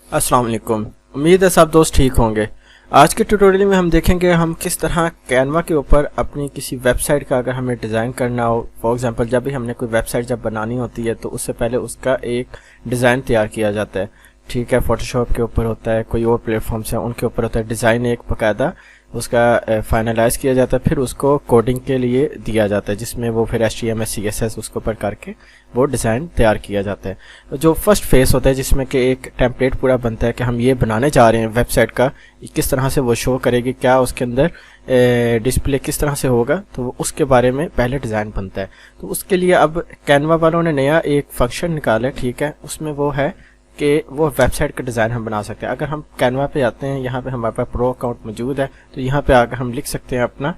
अस्सलाम वालेकुम। उम्मीद है सब दोस्त ठीक होंगे। आज के ट्यूटोरियल में हम देखेंगे हम किस तरह कैनवा के ऊपर अपनी किसी वेबसाइट का अगर हमें डिज़ाइन करना हो। फॉर एग्जांपल जब भी हमने कोई वेबसाइट जब बनानी होती है तो उससे पहले उसका एक डिज़ाइन तैयार किया जाता है। ठीक है, फोटोशॉप के ऊपर होता है, कोई और प्लेटफॉर्म्स है उनके ऊपर होता है डिज़ाइन, एक बाकायदा उसका फाइनलाइज किया जाता है, फिर उसको कोडिंग के लिए दिया जाता है जिसमें वो फिर HTML CSS उसके ऊपर करके वो डिज़ाइन तैयार किया जाता है। जो फर्स्ट फेस होता है जिसमें कि एक टेम्पलेट पूरा बनता है कि हम ये बनाने जा रहे हैं वेबसाइट का, किस तरह से वो शो करेगी, क्या उसके अंदर डिस्प्ले किस तरह से होगा, तो उसके बारे में पहले डिज़ाइन बनता है। तो उसके लिए अब कैनवा वालों ने नया एक फंक्शन निकाला है, ठीक है, उसमें वो है कि वो वेबसाइट का डिज़ाइन हम बना सकते हैं। अगर हम कैनवा पे आते हैं, यहाँ पे हमारे पास प्रो अकाउंट मौजूद है, तो यहाँ पे आकर हम लिख सकते हैं अपना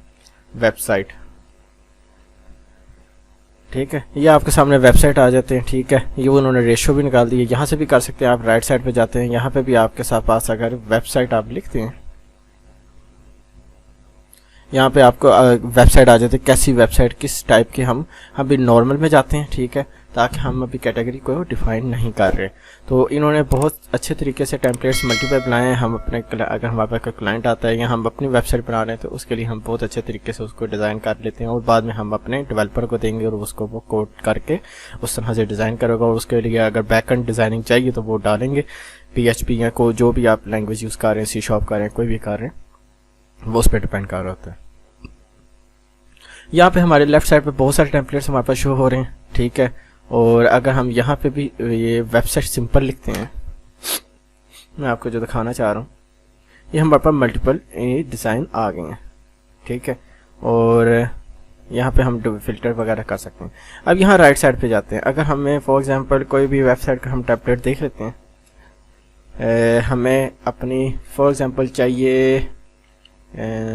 वेबसाइट। ठीक है, ये आपके सामने वेबसाइट आ जाते हैं। ठीक है, ये उन्होंने रेशो भी निकाल दी है, यहाँ से भी कर सकते हैं। आप राइट साइड पे जाते हैं, यहाँ पे भी आपके साथ पास अगर वेबसाइट आप लिखते हैं, यहाँ पे आपको वेबसाइट आ जाती है। कैसी वेबसाइट, किस टाइप की, हम अभी नॉर्मल में जाते हैं। ठीक है, ताकि हम अभी कैटेगरी को डिफाइन नहीं कर रहे। तो इन्होंने बहुत अच्छे तरीके से टेम्पलेट्स मल्टीपल बनाए हैं। हम अपने अगर हमारे पास कोई क्लाइंट आता है या हम अपनी वेबसाइट बना रहे हैं तो उसके लिए हम बहुत अच्छे तरीके से उसको डिज़ाइन कर लेते हैं और बाद में हम अपने डेवलपर को देंगे और उसको वो कोड करके उस तरह से डिज़ाइन करेगा। और उसके लिए अगर बैकएंड डिज़ाइनिंग चाहिए तो वो डालेंगे, PHP या को जो भी आप लैंग्वेज यूज़ कर रहे हैं, C# कर रहे हैं, कोई भी कर रहे हैं, वो उस पर डिपेंड कर रहा होता है। यहाँ पे हमारे लेफ्ट साइड पे बहुत सारे टेम्पलेट्स हमारे पास शो हो रहे हैं। ठीक है, और अगर हम यहाँ पे भी ये वेबसाइट सिंपल लिखते हैं, मैं आपको जो दिखाना चाह रहा हूँ, ये हमारे पास मल्टीपल डिज़ाइन आ गए हैं। ठीक है, और यहाँ पे हम फिल्टर वगैरह कर सकते हैं। अब यहाँ राइट साइड पे जाते हैं। अगर हमें फॉर एग्जांपल कोई भी वेबसाइट का हम टेम्पलेट देख लेते हैं, हमें अपनी फॉर एग्जांपल चाहिए,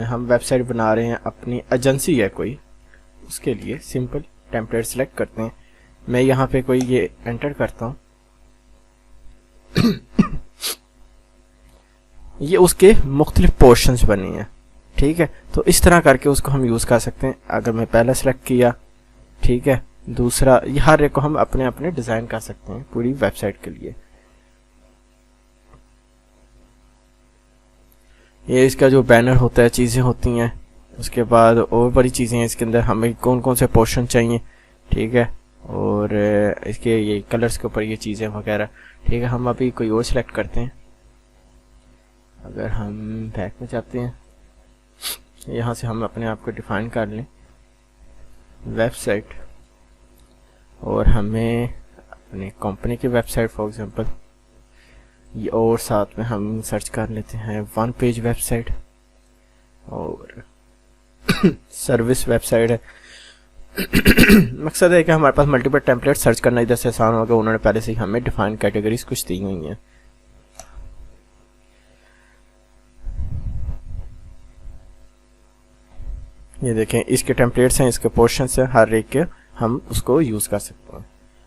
हम वेबसाइट बना रहे हैं, अपनी एजेंसी है कोई, उसके लिए सिंपल टेम्पलेट सेलेक्ट करते हैं। मैं यहाँ पे कोई ये एंटर करता हूँ, ये उसके मुख्तलिफ पोर्शंस बने हैं। ठीक है, तो इस तरह करके उसको हम यूज़ कर सकते हैं। अगर मैं पहला सेलेक्ट किया, ठीक है, दूसरा, ये हर एक को हम अपने अपने डिज़ाइन कर सकते हैं पूरी वेबसाइट के लिए। ये इसका जो बैनर होता है, चीज़ें होती हैं, उसके बाद और बड़ी चीज़ें हैं इसके अंदर, हमें कौन कौन से पोर्शन चाहिए। ठीक है, और इसके ये कलर्स के ऊपर ये चीज़ें वगैरह। ठीक है, हम अभी कोई और सिलेक्ट करते हैं। अगर हम बैक में जाते हैं, यहाँ से हम अपने आप को डिफाइन कर लें वेबसाइट, और हमें अपने कंपनी की वेबसाइट फॉर एग्जांपल, ये, और साथ में हम सर्च कर लेते हैं वन पेज वेबसाइट, और सर्विस वेबसाइट है। मकसद है कि हमारे पास मल्टीपल टेम्पलेट सर्च करना इधर से आसान होगा। उन्होंने पहले से ही हमें डिफाइन कैटेगरीज कुछ दी हुई हैं। ये देखें, इसके टेम्पलेट्स हैं, इसके पोर्शंस हैं, हर एक के हम उसको यूज़ कर सकते हैं।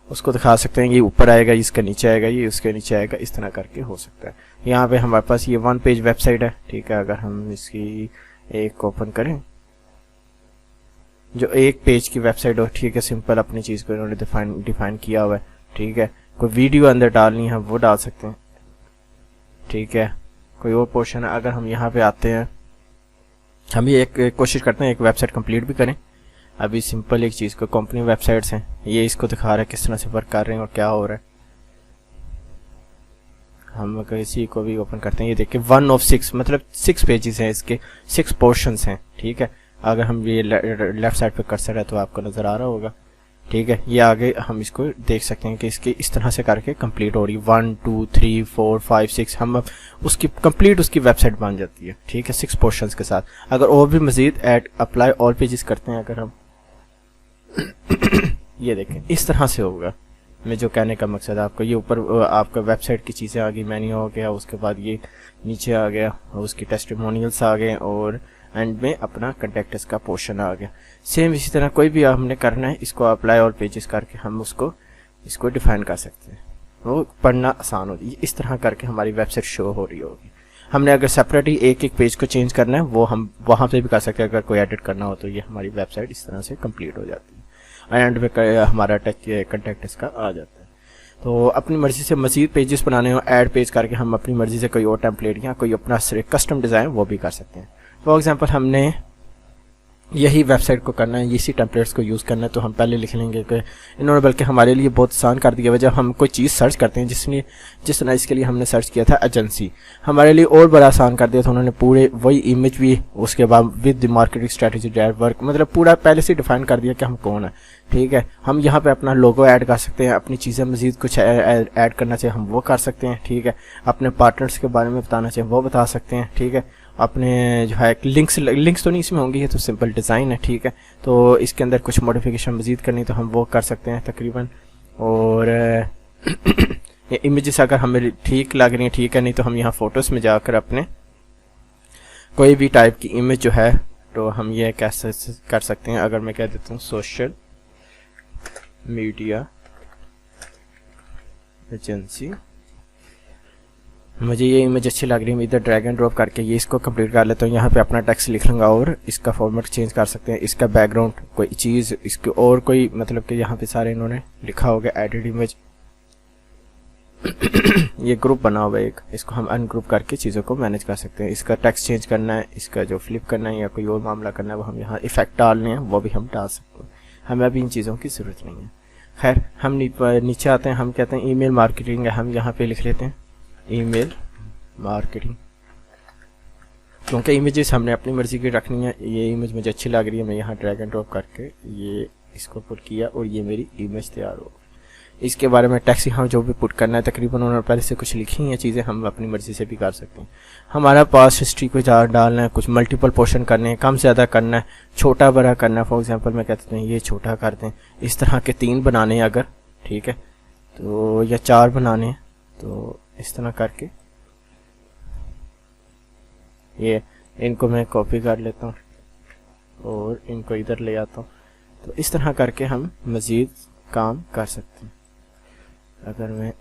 उसको दिखा सकते हैं, ये ऊपर आएगा, इसके नीचे आएगा, ये उसके नीचे आएगा, इस तरह करके हो सकता है। यहाँ पे हमारे पास ये वन पेज वेबसाइट है। ठीक है, अगर हम इसकी एक ओपन करें, जो एक पेज की वेबसाइट हो, ठीक है, सिंपल अपनी चीज़ को इन्होंने डिफाइन किया हुआ है। ठीक है, कोई वीडियो अंदर डालनी है वो डाल सकते हैं। ठीक है, कोई और पोर्शन है, अगर हम यहाँ पे आते हैं, हम ये एक कोशिश करते हैं एक वेबसाइट कंप्लीट भी करें। अभी सिंपल एक चीज़ को, कंपनी वेबसाइट्स हैं, ये इसको दिखा रहा है किस तरह से वर्क कर रहे हैं और क्या हो रहा है। हम अगर इसी को भी ओपन करते हैं, ये देखिए 1 of 6, मतलब 6 पेजेस हैं इसके, 6 पोर्शंस हैं। ठीक है, अगर हम ये लेफ्ट साइड पे कर्सर है तो आपको नज़र आ रहा होगा। ठीक है, ये आगे हम इसको देख सकते हैं कि इसके इस तरह से करके कंप्लीट हो रही है। 1 2 3 4 5 6, हम उसकी कंप्लीट उसकी वेबसाइट बन जाती है। ठीक है, 6 पोर्शंस के साथ। अगर और भी मजीद ऐड अप्लाई ऑल पेजेस करते हैं, अगर हम ये देखें इस तरह से होगा। मैं जो कहने का मकसद है आपको, ये ऊपर आपका वेबसाइट की चीज़ें आ गई, मेन्यू हो गया, उसके बाद ये नीचे आ गया और उसकी टेस्टिमोनियल्स आ गए, और एंड में अपना कंटेक्टस का पोर्शन आ गया। सेम इसी तरह कोई भी हमने करना है, इसको अप्लाई और पेजेस करके हम इसको डिफाइन कर सकते हैं, वो पढ़ना आसान होती है। इस तरह करके हमारी वेबसाइट शो हो रही होगी। हमने अगर सेपरेट ही एक एक पेज को चेंज करना है, वो हम वहाँ पे भी कर सकते हैं। अगर कोई एडिट करना हो तो ये हमारी वेबसाइट इस तरह से कंप्लीट हो जाती है, एंड में हमारा टच कंटेक्ट इसका आ जाता है। तो अपनी मर्ज़ी से मज़ीद पेजेस बनाने हो, ऐड पेज करके हम अपनी मर्ज़ी से कोई और टेम्पलेट या कोई अपना कस्टम डिज़ाइन वो भी कर सकते हैं। फॉर एग्ज़ाम्पल हमने यही वेबसाइट को करना है, इसी टेम्पलेट्स को यूज़ करना है, तो हम पहले लिख लेंगे कि इन्होंने बल्कि हमारे लिए बहुत आसान कर दिया है। जब हम कोई चीज़ सर्च करते हैं, जिस तरह इसके लिए हमने सर्च किया था एजेंसी, हमारे लिए और बड़ा आसान कर दिया था उन्होंने। पूरे वही इमेज भी, उसके बाद with the marketing strategy drive work, मतलब पूरा पहले से डिफाइन कर दिया कि हम कौन है। ठीक है, हम यहाँ पे अपना लोगो ऐड कर सकते हैं, अपनी चीज़ें मज़ीद कुछ ऐड करना चाहिए हम वो कर सकते हैं। ठीक है, अपने पार्टनर्स के बारे में बताना चाहिए वो बता सकते हैं। ठीक है, अपने जो है लिंक्स तो नहीं इसमें होंगे, ये तो सिंपल डिज़ाइन है। ठीक है, तो इसके अंदर कुछ मॉडिफिकेशन मज़ीद करनी तो हम वो कर सकते हैं तकरीबन। और ये इमेजेस अगर हमें ठीक लग रही है ठीक है, नहीं तो हम यहाँ फ़ोटोज़ में जाकर अपने कोई भी टाइप की इमेज जो है तो हम ये कैसे कर सकते हैं। अगर मैं कह देता हूँ सोशल मीडिया एजेंसी, मुझे ये इमेज अच्छी लग रही है, मैं इधर ड्रैग एंड ड्रॉप करके ये इसको कंप्लीट कर लेता हूँ। यहाँ पे अपना टेक्स्ट लिख लूँगा और इसका फॉर्मेट चेंज कर सकते हैं, इसका बैकग्राउंड कोई चीज़, इसके और कोई मतलब कि यहाँ पे सारे इन्होंने लिखा होगा एडिट इमेज। ये ग्रुप बना हुआ है एक, इसको हम अनग्रुप करके चीज़ों को मैनेज कर सकते हैं। इसका टेक्स्ट चेंज करना है, इसका जो फ्लिप करना है या कोई और मामला करना है वो हम यहाँ इफेक्ट डालने हैं वो भी हम डाल सकते हैं, हमें अभी इन चीज़ों की ज़रूरत नहीं है। खैर हम नीचे आते हैं, हम कहते हैं ईमेल मार्केटिंग है, हम यहाँ पे लिख लेते हैं ईमेल मार्केटिंग, क्योंकि इमेजेस हमने अपनी मर्ज़ी की रखनी है। ये इमेज मुझे अच्छी लग रही है, मैं यहाँ ड्रैग एंड ड्रॉप करके ये इसको पुट किया और ये मेरी इमेज तैयार हो। इसके बारे में टेक्स्ट यहाँ जो भी पुट करना है तकरीबन उन्होंने पहले से कुछ लिखी हैं चीज़ें, हम अपनी मर्ज़ी से भी कर सकते हैं। हमारा पास हिस्ट्री को डालना है, कुछ मल्टीपल पोर्शन करने हैं, कम ज़्यादा करना है, छोटा बड़ा करना है। फॉर एग्जांपल मैं कहते हैं ये छोटा कर दें, इस तरह के 3 बनाने हैं अगर, ठीक है, तो या 4 बनाने हैं, तो इस तरह करके ये इनको मैं कॉपी कर लेता हूँ और इनको इधर ले आता हूँ। तो इस तरह करके हम मज़ीद काम कर सकते हैं। अगर मैं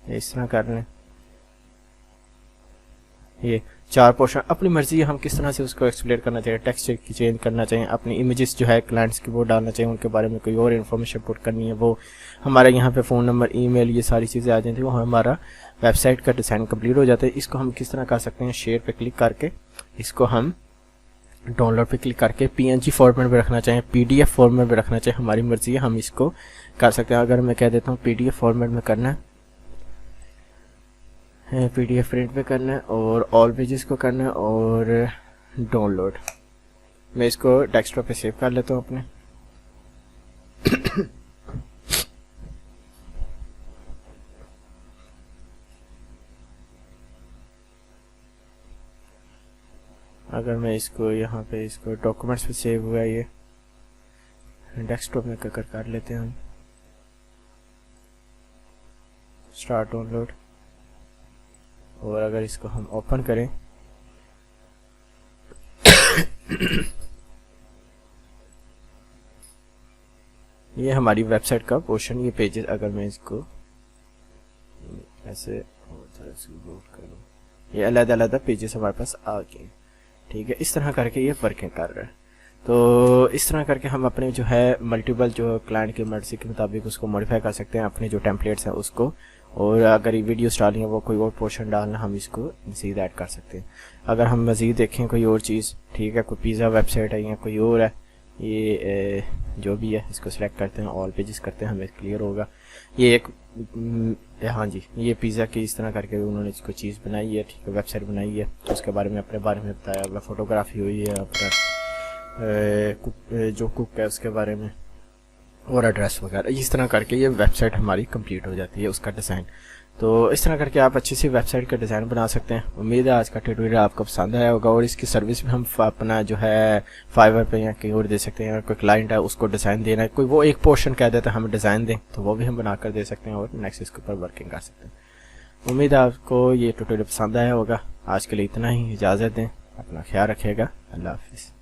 इस तरह कर लें, ये 4 पोर्शन अपनी मर्जी, हम किस तरह से उसको एक्सप्लेन करना चाहिए, टेक्स्ट चेंज करना चाहिए, अपनी इमेजेस जो है क्लाइंट्स की वो डालना चाहिए, उनके बारे में कोई और इन्फॉर्मेशन पुट करनी है वो हमारे यहाँ पे फ़ोन नंबर, ईमेल, ये सारी चीज़ें आ जाती हैं, वो हमारा वेबसाइट का डिज़ाइन कंप्लीट हो जाता है। इसको हम किस तरह कर सकते हैं, शेयर पे क्लिक करके इसको हम डाउनलोड पे क्लिक करके PNG फॉर्मेट में रखना चाहें, PDF फॉर्मेट में रखना चाहें, हमारी मर्जी है, हम इसको कर सकते हैं। अगर मैं कह देता हूँ PDF फॉर्मेट में करना है, PDF प्रिंट पे करना है और ऑल पेजेस को करना है और डाउनलोड, मैं इसको डेस्कटॉप पे सेव कर लेता हूँ अपने। अगर मैं इसको यहाँ पे इसको डॉक्यूमेंट्स पे सेव हुआ है, ये डेस्कटॉप में कर लेते हैं हम, स्टार्ट डाउनलोड, और अगर इसको हम ओपन करें ये हमारी वेबसाइट का पोर्शन, ये पेजेस, अगर मैं इसको ऐसे करूँ, ये अलग-अलग पेजेस हमारे पास आ गए। ठीक है, इस तरह करके ये वर्किंग कर रहा है। तो इस तरह करके हम अपने जो है मल्टीपल जो क्लाइंट की मर्जी के मुताबिक उसको मॉडिफाई कर सकते हैं, अपने जो टेम्पलेट्स हैं उसको, और अगर ये वीडियोस डालनी है वो कोई और पोर्शन डालना, हम इसको मज़ीद ऐड कर सकते हैं। अगर हम मज़ीद देखें कोई और चीज़, ठीक है, कोई पिज़्ज़ा वेबसाइट है या कोई और है, ये जो भी है इसको सिलेक्ट करते हैं, ऑल पेजेस करते हैं, हमें क्लियर होगा। ये एक हाँ जी, ये पिज़्ज़ा की इस तरह करके उन्होंने इसको चीज़ बनाई है, ठीक है, वेबसाइट बनाई है, तो उसके बारे में अपने बारे में बताया, अपना फ़ोटोग्राफी हुई है, अपना जो कुक है उसके बारे में, और एड्रेस वगैरह, इस तरह करके ये वेबसाइट हमारी कंप्लीट हो जाती है, उसका डिज़ाइन। तो इस तरह करके आप अच्छी सी वेबसाइट का डिज़ाइन बना सकते हैं। उम्मीद है आज का ट्यूटोरियल आपको पसंद आया होगा, और इसकी सर्विस भी हम अपना जो है फाइवर पे या कहीं और दे सकते हैं। अगर कोई क्लाइंट है उसको डिज़ाइन देना है, कोई वो एक पोर्शन कह देता है हमें डिज़ाइन दें, तो वो भी हम बना कर दे सकते हैं और नेक्स्ट इसके ऊपर वर्किंग कर सकते हैं। उम्मीद है आपको ये ट्यूटोरियल पसंद आया होगा। आज के लिए इतना ही, इजाज़त दें, अपना ख्याल रखिएगा, अल्लाह हाफिज़।